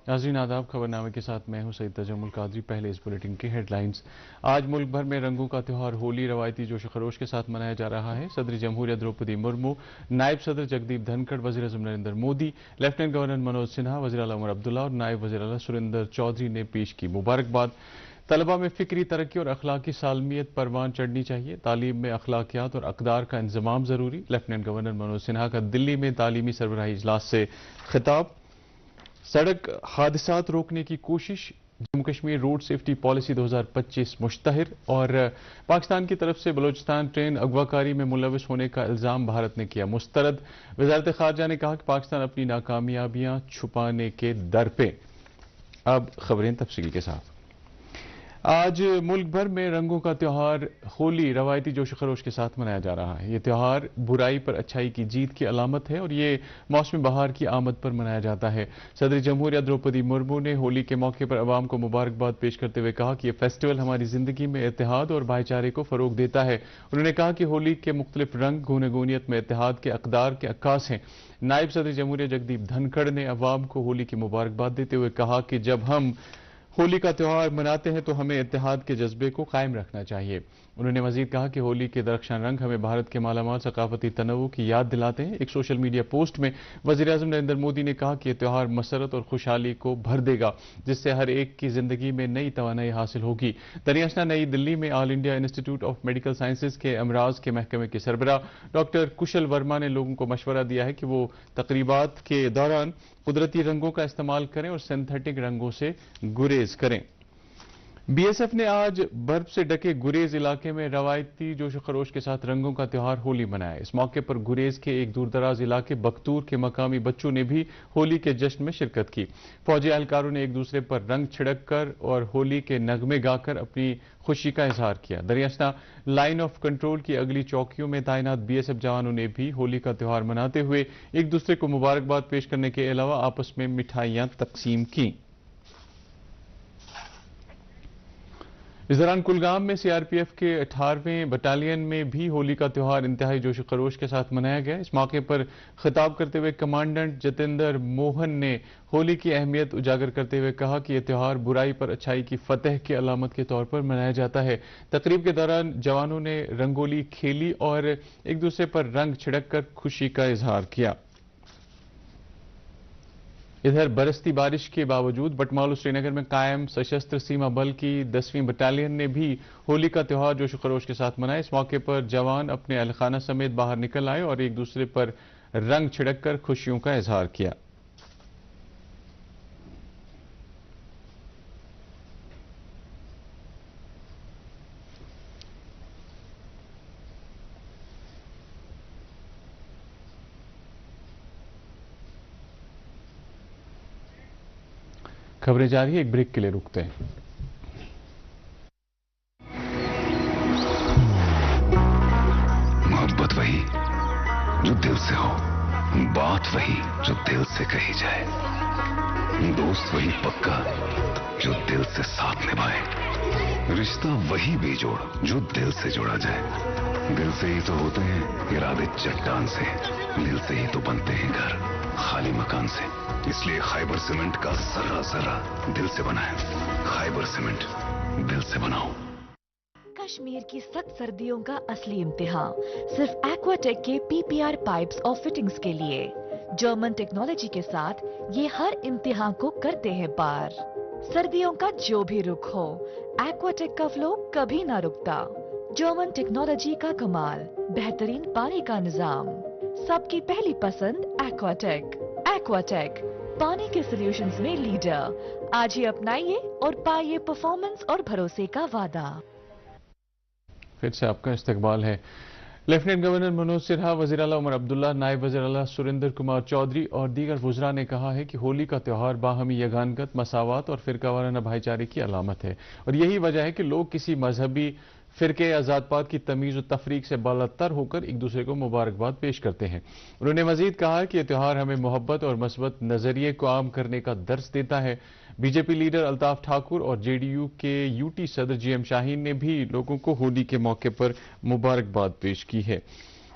नाज़रीन आदाब, खबरनामे के साथ मैं हूं सईद तजम्मुल कादरी। पहले इस बुलेटिन की हेडलाइंस। आज मुल्क भर में रंगों का त्यौहार होली रवायती जोश खरोश के साथ मनाया जा रहा है। सदर जमहूरिया द्रौपदी मुर्मू, नायब सदर जगदीप धनखड़, वज़ीर आज़म नरेंद्र मोदी, लेफ्टिनेंट गवर्नर मनोज सिन्हा, वज़ीर आला उमर अब्दुल्ला और नायब वज़ीर आला सुरेंद्र चौधरी ने पेश की मुबारकबाद। तलबा में फ़िक्री तरक्की और अखलाकी सालमियत परवान चढ़नी चाहिए। तालीम में अखलाकियात और अक़दार का इंज़माम ज़रूरी। लेफ्टिनेंट गवर्नर मनोज सिन्हा का दिल्ली में तालीमी सरबराही इजलास से खिताब। सड़क हादसात रोकने की कोशिश, Jammu Kashmir road safety policy 2025 मुश्तहर। और पाकिस्तान की तरफ से बलूचिस्तान ट्रेन अगवाकारी में मुलविस होने का इल्ज़ाम भारत ने किया मुस्तरद। वज़ारत ख़ारजा ने कहा कि पाकिस्तान अपनी नाकामयाबियां छुपाने के दर पे। अब खबरें तफसील के साथ। आज मुल्क भर में रंगों का त्यौहार होली रवायती जोश खरोश के साथ मनाया जा रहा है। ये त्यौहार बुराई पर अच्छाई की जीत की अलामत है और ये मौसम बहार की आमद पर मनाया जाता है। सदर जमहूरिया द्रौपदी मुर्मू ने होली के मौके पर अवाम को मुबारकबाद पेश करते हुए कहा कि यह फेस्टिवल हमारी जिंदगी में इत्तेहाद और भाईचारे को फरोग देता है। उन्होंने कहा कि होली के मुख्तलिफ रंग गूनगूनियत में इत्तेहाद के अक़दार के अक्कास हैं। नायब सदर जमहूरिया जगदीप धनखड़ ने अवाम को होली की मुबारकबाद देते हुए कहा कि जब हम होली का त्यौहार मनाते हैं तो हमें इत्तेहाद के जज्बे को कायम रखना चाहिए। उन्होंने मजीद कहा कि होली के दरख्शान रंग हमें भारत के मालामाल सकाफती तनव्वु की याद दिलाते हैं। एक सोशल मीडिया पोस्ट में वज़ीर आज़म नरेंद्र मोदी ने कहा कि यह त्यौहार मसरत और खुशहाली को भर देगा, जिससे हर एक की जिंदगी में नई तवानाई हासिल होगी। दरियासना नई दिल्ली में all India institute of medical sciences के अमराज के महकमे के सरबराह डॉक्टर कुशल वर्मा ने लोगों को मशवरा दिया है कि वो तकरीबात के दौरान कुदरती रंगों का इस्तेमाल करें और सिंथेटिक रंगों से गुरेज करें। बीएसएफ ने आज बर्फ से ढके गुरेज इलाके में रवायती जोश खरोश के साथ रंगों का त्यौहार होली मनाया। इस मौके पर गुरेज के एक दूरदराज इलाके बख्तूर के मकामी बच्चों ने भी होली के जश्न में शिरकत की। फौजी एहलकारों ने एक दूसरे पर रंग छिड़क कर और होली के नगमे गाकर अपनी खुशी का इजहार किया। दरियासना लाइन ऑफ कंट्रोल की अगली चौकियों में तैनात बीएसएफ जवानों ने भी होली का त्यौहार मनाते हुए एक दूसरे को मुबारकबाद पेश करने के अलावा आपस में मिठाइयां तकसीम की। इस दौरान कुलगाम में सीआरपीएफ के 18वें बटालियन में भी होली का त्यौहार इंतहाई जोश खरोश के साथ मनाया गया। इस मौके पर खिताब करते हुए कमांडेंट जतेंद्र मोहन ने होली की अहमियत उजागर करते हुए कहा कि यह त्यौहार बुराई पर अच्छाई की फतह की अलामत के तौर पर मनाया जाता है। तकरीब के दौरान जवानों ने रंगोली खेली और एक दूसरे पर रंग छिड़क कर खुशी का इजहार किया। इधर बरसती बारिश के बावजूद बटमालू श्रीनगर में कायम सशस्त्र सीमा बल की 10वीं बटालियन ने भी होली का त्यौहार जोश खरोश के साथ मनाया। इस मौके पर जवान अपने अहलखाना समेत बाहर निकल आए और एक दूसरे पर रंग छिड़क कर खुशियों का इजहार किया। खबरें जारी है, एक ब्रेक के लिए रुकते हैं। मोहब्बत वही जो दिल से हो, बात वही जो दिल से कही जाए, दोस्त वही पक्का जो दिल से साथ निभाए, रिश्ता वही बेजोड़ जो दिल से जोड़ा जाए। दिल से ही तो होते हैं इरादे चट्टान से, दिल से ही तो बनते हैं घर खाली मकान से। इसलिए खाइबर सीमेंट का जर्रा जर्रा दिल से बना है। खाइबर सीमेंट, दिल से बनाओ। कश्मीर की सख्त सर्दियों का असली इम्तिहान सिर्फ एक्वाटेक के पीपीआर पाइप्स और फिटिंग्स के लिए। जर्मन टेक्नोलॉजी के साथ ये हर इम्तिहान को करते हैं पार। सर्दियों का जो भी रुख हो, एक्वाटेक का फ्लो कभी ना रुकता। जर्मन टेक्नोलॉजी का कमाल, बेहतरीन पानी का निजाम, सबकी पहली पसंद एक्वाटेक। एक्वाटेक, पानी के सॉल्यूशंस में लीडर। आज ही अपनाइए और पाइए परफॉर्मेंस और भरोसे का वादा। फिर से आपका इस्तकबाल है। लेफ्टिनेंट गवर्नर मनोज सिन्हा, वज़ीर आला उमर अब्दुल्ला, नायब वज़ीर आला सुरेंद्र कुमार चौधरी और दीगर वुज़रा ने कहा है कि होली का त्यौहार बाहमी यगानगत, मसावत और फिरकावाराना भाईचारे की अलामत है और यही वजह है कि लोग किसी मजहबी फिरके या ज़ात पात की तमीज़ और तफरीक से बालातर होकर एक दूसरे को मुबारकबाद पेश करते हैं। उन्होंने मजीद कहा कि यह त्यौहार हमें मोहब्बत और मस्बत नज़रिए को आम करने का दर्स देता है। बीजेपी लीडर अल्ताफ ठाकुर और जेडीयू के यूटी सदर जीएम शाहीन ने भी लोगों को होली के मौके पर मुबारकबाद पेश की है।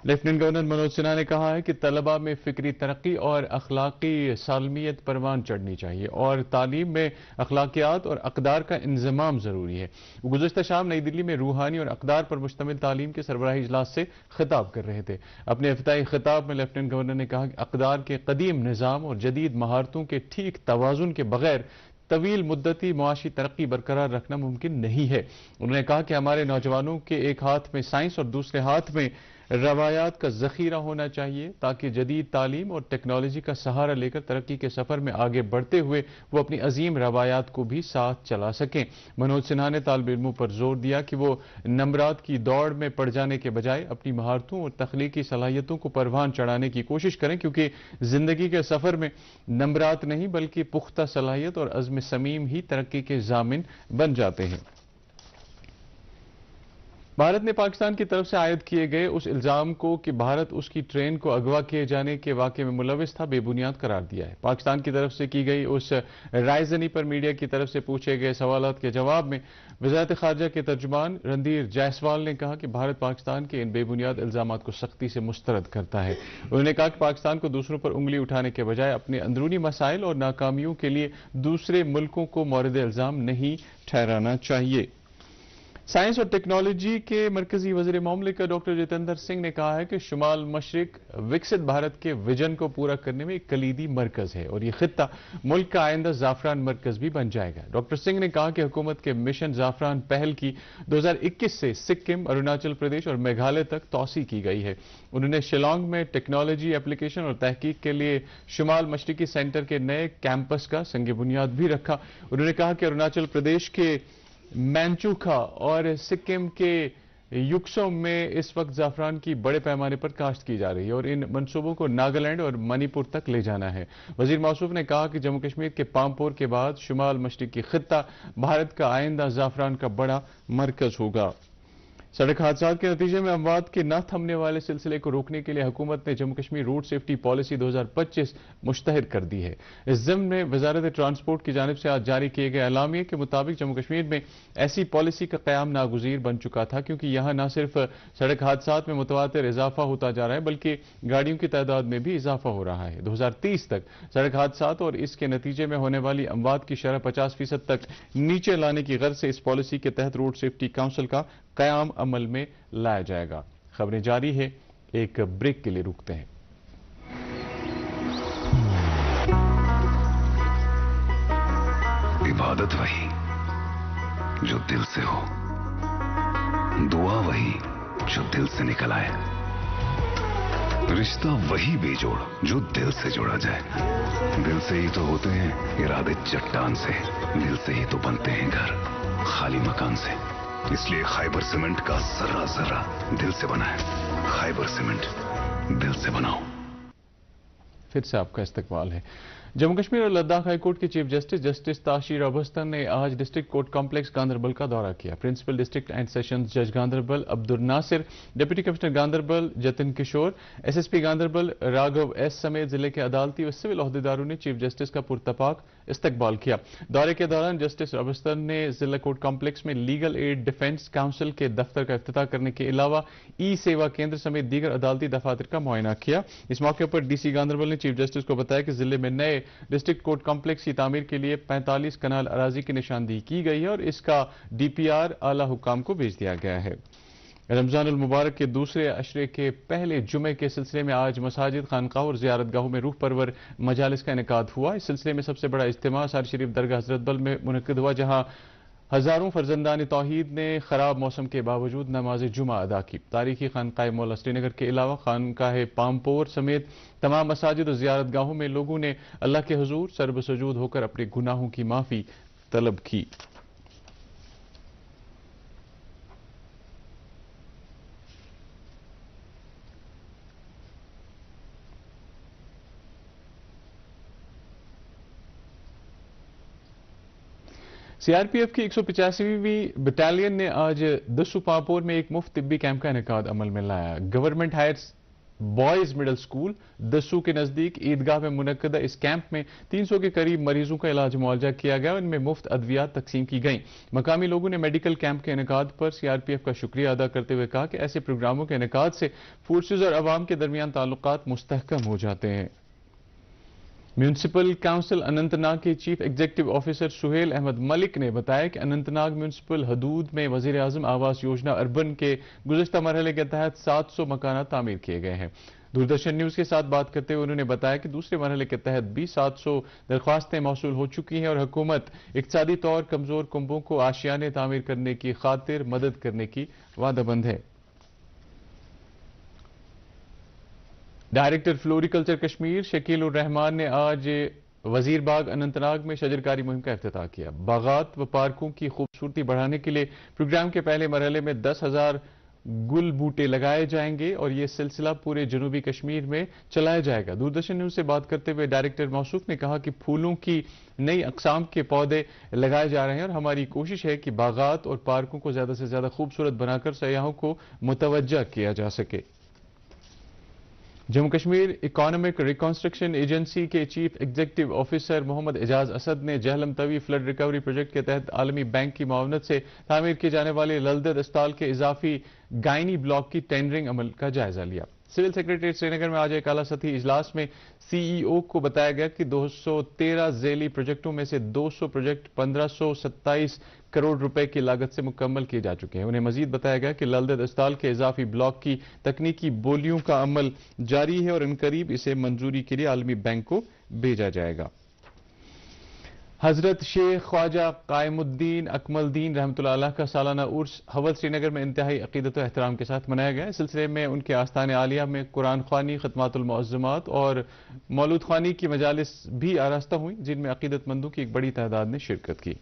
لیفٹیننٹ گورنر منوج سنہا نے کہا ہے کہ طلبہ میں فکری ترقی اور اخلاقی سالمیت پروان چڑھنی چاہیے اور تعلیم میں اخلاقیات اور اقدار کا انضمام ضروری ہے۔ وہ گزشتہ شام نئی دلی میں روحانی اور اقدار پر مشتمل تعلیم کے سربراہی اجلاس سے خطاب کر رہے تھے۔ اپنے افتتاحی خطاب میں لیفٹیننٹ گورنر نے کہا کہ اقدار کے قدیم نظام اور جدید مہارتوں کے ٹھیک توازن کے بغیر طویل مدتی معاشی ترقی برقرار رکھنا ممکن نہیں ہے۔ انہوں نے کہا کہ ہمارے نوجوانوں کے ایک ہاتھ میں سائنس اور دوسرے ہاتھ میں روایات کا ذخیرہ ہونا چاہیے تاکہ جدید تعلیم اور ٹیکنالوجی کا سہارا لے کر ترقی کے سفر میں آگے بڑھتے ہوئے وہ اپنی عظیم روایات کو بھی ساتھ چلا سکیں۔ منوج سنہا نے طالب علموں پر زور دیا کہ وہ نمبرات کی دوڑ میں پڑ جانے کے بجائے اپنی مہارتوں اور تخلیقی صلاحیتوں کو پروان چڑھانے کی کوشش کریں، کیونکہ زندگی کے سفر میں نمبرات نہیں بلکہ پختہ صلاحیت اور عزم صمیم ہی ترقی کے ضامن بن جاتے ہیں۔ بھارت نے پاکستان کی طرف سے عائد کیے گئے اس الزام کو کہ بھارت اس کی ٹرین کو اغوا کیے جانے کے واقعے میں ملوث تھا بے بنیاد قرار دیا ہے۔ پاکستان کی طرف سے کی گئی اس رائے زنی پر میڈیا کی طرف سے پوچھے گئے سوالات کے جواب میں وزارت خارجہ کے ترجمان رندھیر جائسوال نے کہا کہ بھارت پاکستان کے ان بے بنیاد الزامات کو سختی سے مسترد کرتا ہے۔ انہوں نے کہا کہ پاکستان کو دوسروں پر انگلی اٹھانے کے بجائے اپنے اندرونی مسائل اور ناکامیوں کے لیے دوسرے ملکوں کو مورد الزام نہیں ٹھہرانا چاہیے۔ سائنس اور ٹیکنالوجی کے مرکزی وزیر مملکت ڈاکٹر جتیندر سنگھ نے کہا ہے کہ شمال مشرق وکست بھارت کے ویژن کو پورا کرنے میں ایک کلیدی مرکز ہے اور یہ خطہ ملک کا آئندہ زعفران مرکز بھی بن جائے گا۔ ڈاکٹر سنگھ نے کہا کہ حکومت کے مشن زعفران پہل کی 2021 سے سکم، اروناچل پردیش اور میگھالیہ تک توسیع کی گئی ہے۔ انہوں نے شیلانگ میں ٹیکنالوجی اپلیکیشن اور تحقیق کے لیے شمال مشرقی سینٹر کے نئے کیمپس کا سنگ بنیاد بھی رکھا۔ انہوں نے کہا کہ اروناچل پردیش کے مینچوکھا اور سکم کے یکسوم میں اس وقت زعفران کی بڑے پیمانے پر کاشت کی جا رہی ہے اور ان منصوبوں کو ناگالینڈ اور منی پور تک لے جانا ہے۔ وزیر موصوف نے کہا کہ جموں کشمیر کے پامپور کے بعد شمال مشرقی خطہ بھارت کا آئندہ زعفران کا بڑا مرکز ہوگا۔ سڑک حادثات کے نتیجے میں اموات کے نہ تھمنے والے سلسلے کو روکنے کے لیے حکومت نے Jammu Kashmir road safety policy 2025 مشتہر کر دی ہے۔ اس ضمن میں وزارت ٹرانسپورٹ کی جانب سے آج جاری کیے گئے اعلامیے کے مطابق جموں کشمیر میں ایسی پالیسی کا قیام ناگزیر بن چکا تھا، کیونکہ یہاں نہ صرف سڑک حادثات میں متواتر اضافہ ہوتا جا رہا ہے بلکہ گاڑیوں کی تعداد میں بھی اضافہ ہو رہا ہے۔ 2030 تک سڑک حادثات اور اس کے نتیجے میں ہونے والی اموات کی شرح 50% تک نیچے لانے کی غرض سے اس پالیسی کے تحت روڈ سیفٹی کونسل کا قیام عمل میں لایا جائے گا۔ خبریں جاری ہے، ایک بریک کے لیے رکتے ہیں۔ عبادت وہی جو دل سے ہو، دعا وہی جو دل سے نکل آئے، رشتہ وہی بے جوڑ جو دل سے جوڑا جائے۔ دل سے ہی تو ہوتے ہیں ارادے چٹان سے، دل سے ہی تو بنتے ہیں گھر خالی مکان سے۔ اس لیے خیبر سیمنٹ کا ذرہ ذرہ دل سے بنا ہے۔ خیبر سیمنٹ، دل سے بناؤ۔ پھر سے آپ کا استقبال ہے۔ جموں کشمیر اور لداخ ہائی کورٹ کے چیف جسٹس تاشیر ابستن نے آج ڈسٹرکٹ کورٹ کمپلیکس گاندربل کا دورہ کیا۔ پرنسپل ڈسٹرکٹ اینڈ سیشنز جج Ganderbal Abdul Nasir, deputy commissioner Ganderbal Jatin Kishore, S S P Ganderbal Raghav S سمیت ضلع کے عدالتی و سول عہدیداروں نے چیف جسٹس کا پرتپاک استقبال کیا۔ دورے کے دوران جسٹس ابستن نے ضلع کورٹ کمپلیکس میں لیگل ایڈ ڈیفنس کونسل کے دفتر کا افتتاح کرنے کے علاوہ ای سیوا کیندر سمیت دیگر عدالتی دفاتر کا معائنہ کیا۔ اس موقع پر ڈی سی گاندربل نے چیف جسٹس کو بتایا کہ ضلع میں نئے ڈسٹرکٹ کورٹ کمپلیکس کی تعمیر کے لیے 45 کنال اراضی کی نشاندہی کی گئی ہے اور اس کا ڈی پی آر اعلی حکام کو بھیج دیا گیا ہے۔ رمضان المبارک کے دوسرے عشرے کے پہلے جمعے کے سلسلے میں آج مساجد، خانقاہوں اور زیارت گاہوں میں روح پرور مجالس کا انعقاد ہوا۔ اس سلسلے میں سب سے بڑا اجتماع سار شریف درگاہ حضرت بل میں منعقد ہوا، جہاں ہزاروں فرزندان توحید نے خراب موسم کے باوجود نماز جمعہ ادا کی۔ تاریخی خانقاہ مولا سری نگر کے علاوہ خانقاہ پامپور سمیت تمام مساجد اور زیارت گاہوں میں لوگوں نے اللہ کے حضور سرب سجود ہو کر اپنے گناہوں کی معافی طلب کی۔ سی آر پی ایف کی 185ویں بٹالین نے آج دسو پامپور میں ایک مفت طبی کیمپ کا انعقاد عمل میں لایا۔ Government higher boys middle school Dassu के नजदीक ईदगाह में मुनक्कदा इस कैंप में 300 के करीब मरीजों का इलाज मुआवजा किया गया और इनमें मुफ्त अद्वियात तकसीम की गई। मकामी लोगों ने मेडिकल कैंप के इनेकाद पर सीआरपीएफ का शुक्रिया अदा करते हुए कहा कि ऐसे प्रोग्रामों के इनेकाद से फोर्सेज और अवाम के दरमियान ताल्लुकात मुस्तहकम हो जाते हैं। म्यूनिसिपल काउंसिल अनंतनाग के chief executive officer Suhail Ahmad Malik ने बताया कि अनंतनाग म्यूनिसिपल हदूद में वजीर आजम आवास योजना अर्बन के गुज़श्ता मरहले के तहत 700 मकाना तामीर किए गए हैं। दूरदर्शन न्यूज के साथ बात करते हुए उन्होंने बताया कि दूसरे मरहले के तहत भी 700 दरख्वास्तें मौसूल हो चुकी हैं और हुकूमत इक्तिसादी तौर कमजोर कुंबों को आशियाने तामीर करने की खातिर मदद करने की वादाबंद है। डायरेक्टर फ्लोरिकल्चर कश्मीर शकील उर रहमान ने आज वजीर बाग अनंतनाग में शजरकारी मुहिम का इफ्तिताह किया। बागात व पार्कों की खूबसूरती बढ़ाने के लिए प्रोग्राम के पहले मरहले में 10,000 गुल बूटे लगाए जाएंगे और ये सिलसिला पूरे जनूबी कश्मीर में चलाया जाएगा। दूरदर्शन न्यूज से बात करते हुए डायरेक्टर मौसूफ ने कहा कि फूलों की नई अकसाम के पौधे लगाए जा रहे हैं और हमारी कोशिश है कि बागात और पार्कों को ज्यादा से ज्यादा खूबसूरत बनाकर सयाहों को मुतवज्जा किया जा सके। Jammu Kashmir economic reconstruction agency के chief executive officer Mohammad Ejaz Asad ने Jhelum Tawi flood recovery project के तहत आलमी बैंक की मावनत से तामीर किए जाने वाले ललदद अस्पताल के इजाफी गायनी ब्लॉक की टेंडरिंग अमल का जायजा लिया। सिविल सेक्रेटरी श्रीनगर में आज एक आला सतही इजलास में सीईओ को बताया गया कि 213 झेली प्रोजेक्टों में से 200 प्रोजेक्ट 1527 करोड़ रुपए की लागत से मुकम्मल किए जा चुके हैं। उन्हें मजीद बताया गया कि ललदद अस्पताल के इजाफी ब्लॉक की तकनीकी बोलियों का अमल जारी है और इनकरीब इसे मंजूरी के लिए आलमी बैंक को भेजा जाएगा। हजरत शेख ख्वाजा कायमुद्दीन अकमलदीन रहमतुल्लाह अलैह का सालाना उर्स हवल श्रीनगर में इंतहाई अकीदत व एहतराम के साथ मनाया गया। इस सिलसिले में उनके आस्थान आलिया में कुरान ख्वानी, खतमातुल मुअज्जमात और मौलूद ख्वानी की मजालिस भी आरास्ता हुई, जिनमें अकीदतमंदों की एक बड़ी तादाद ने शिरकत की।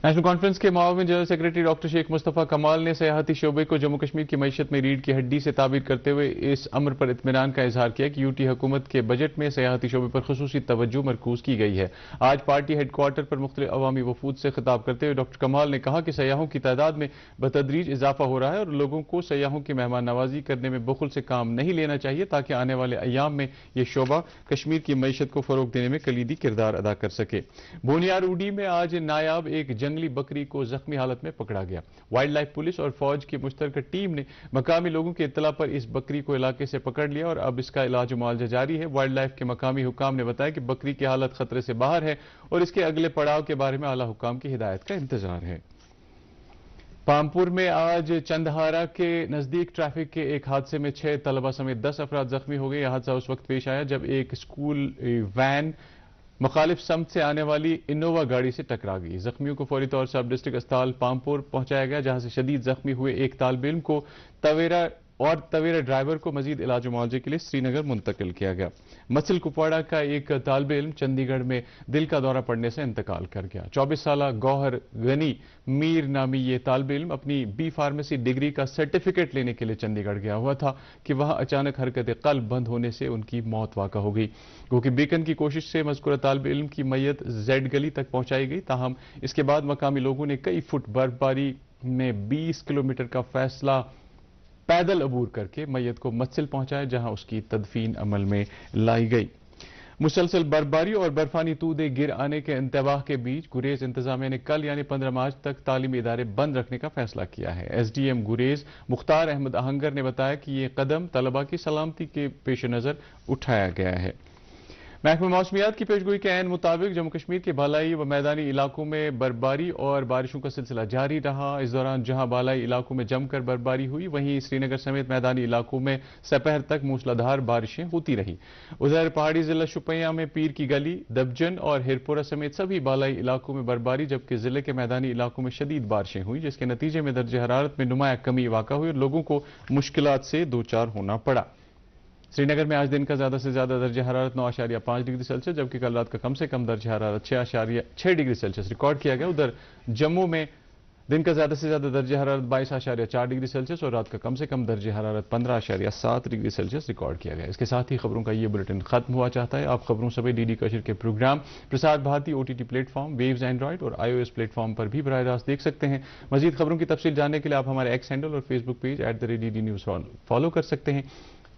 नेशनल कॉन्फ्रेंस के मुआविन general secretary doctor Sheikh Mustafa Kamal ने सयाहती शोबे को जम्मू कश्मीर की मईशत में रीढ़ की हड्डी से ताबीर करते हुए इस अमर पर इत्मीनान का इजहार किया कि यूटी हुकूमत के बजट में सयाहती शोबे पर खुसूसी तवज्जो मरकूज की गई है। आज पार्टी हेडक्वार्टर पर मुख्तलिफ अवामी वफूद से खिताब करते हुए डॉक्टर कमाल ने कहा कि सयाहों की तादाद में बतदरीज इजाफा हो रहा है और लोगों को सयाहों की मेहमान नवाजी करने में बुखल से काम नहीं लेना चाहिए ताकि आने वाले अयाम में यह शोबा कश्मीर की मईशत को फरोग देने में कलीदी किरदार अदा कर सके। बोनियार उडी में आज नायाब एक जंगली बकरी को जख्मी हालत में पकड़ा गया। वाइल्ड लाइफ पुलिस और फौज की मुश्तरका टीम ने मकामी लोगों की इत्तला पर इस बकरी को इलाके से पकड़ लिया और अब इसका इलाज मुआवजा जारी है। वाइल्ड लाइफ के मकामी हुकाम ने बताया कि बकरी की हालत खतरे से बाहर है और इसके अगले पड़ाव के बारे में आला हुकाम की हिदायत का इंतजार है। पामपुर में आज चंदहारा के नजदीक ट्रैफिक के एक हादसे में 6 तलबा समेत 10 अफराद जख्मी हो गए। यह हादसा उस वक्त पेश आया जब एक स्कूल वैन मुखालिफ समत से आने वाली इनोवा गाड़ी से टकरा गई। जख्मियों को फौरी तौर से सब डिस्ट्रिक्ट अस्पताल पामपुर पहुंचाया गया, जहां से शदीद जख्मी हुए एक तालिब इल्म को तवेरा ड्राइवर को मजीद इलाज मुआवजे के लिए श्रीनगर मुंतकिल किया गया। मसल कुपवाड़ा का एक तालिब इल्म चंडीगढ़ में दिल का दौरा पड़ने से इंतकाल कर गया। 24 साल गौहर गनी मीर नामी ये तालिब इल्म अपनी बी फार्मेसी डिग्री का सर्टिफिकेट लेने के लिए चंडीगढ़ गया हुआ था कि वहां अचानक हरकत कल्ब बंद होने से उनकी मौत वाक़ा हो गई। क्योंकि बीकन की कोशिश से मज़कूरा तालिब इल्म की मैयत जेड गली तक पहुंचाई गई, ताहम इसके बाद मकामी लोगों ने कई फुट बर्फबारी में 20 किलोमीटर का फैसला पैदल अबूर करके मैयत को मत्सिल पहुंचाया, जहां उसकी तदफीन अमल में लाई गई। मुसलसल बर्फबारी और बर्फानी तूदे गिर आने के इंतबाह के बीच गुरेज इंतजामिया ने कल यानी 15 मार्च तक तालीमी इदारे बंद रखने का फैसला किया है। एसडीएम गुरेज मुख्तार अहमद आहंगर ने बताया कि यह कदम तलबा की सलामती के पेश नजर उठाया गया है। महकमा मौसमियात की पेशगोई के ऐन मुताबिक जम्मू कश्मीर के बालाई व मैदानी इलाकों में बर्फबारी और बारिशों का सिलसिला जारी रहा। इस दौरान जहां बालाई इलाकों में जमकर बर्फबारी हुई, वहीं श्रीनगर समेत मैदानी इलाकों में दोपहर तक मूसलाधार बारिशें होती रही। उधर पहाड़ी जिला शुपियां में पीर की गली, दबजन और हिरपुरा समेत सभी बालाई इलाकों में बर्फबारी, जबकि जिले के मैदानी इलाकों में शदीद बारिशें हुई, जिसके नतीजे में दर्जे हरारत में नुमाया कमी वाक़ा हुई और लोगों को मुश्किलात से दो चार होना पड़ा। श्रीनगर में आज दिन का ज्यादा से ज्यादा दर्जा हरारत 9.5 डिग्री सेल्सियस, जबकि कल रात का कम से कम दर्जा हरारत 6.6 डिग्री सेल्सियस रिकॉर्ड किया गया। उधर जम्मू में दिन का ज़्यादा से ज़्यादा दर्ज हरारत 22.4 डिग्री सेल्सियस और रात का कम से कम दर्ज हरारत 15.7 डिग्री सेल्सियस रिकॉर्ड किया गया। इसके साथ ही खबरों का ये बुलेटिन खत्म हुआ चाहता है। आप खबरों सभी डीडी कश्मीर के program Prasar Bharati OTT platform, waves android और iOS प्लेटफॉर्म पर भी बराह रास्त देख सकते हैं। मजीद खबरों की तफसील जानने के लिए आप हमारे एक्स हैंडल और Facebook page @DD news follow कर सकते हैं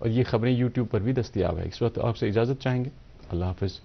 और ये खबरें यूट्यूब पर भी दस्तयाब है। इस वक्त आपसे इजाज़त चाहेंगे। अल्लाह हाफिज़।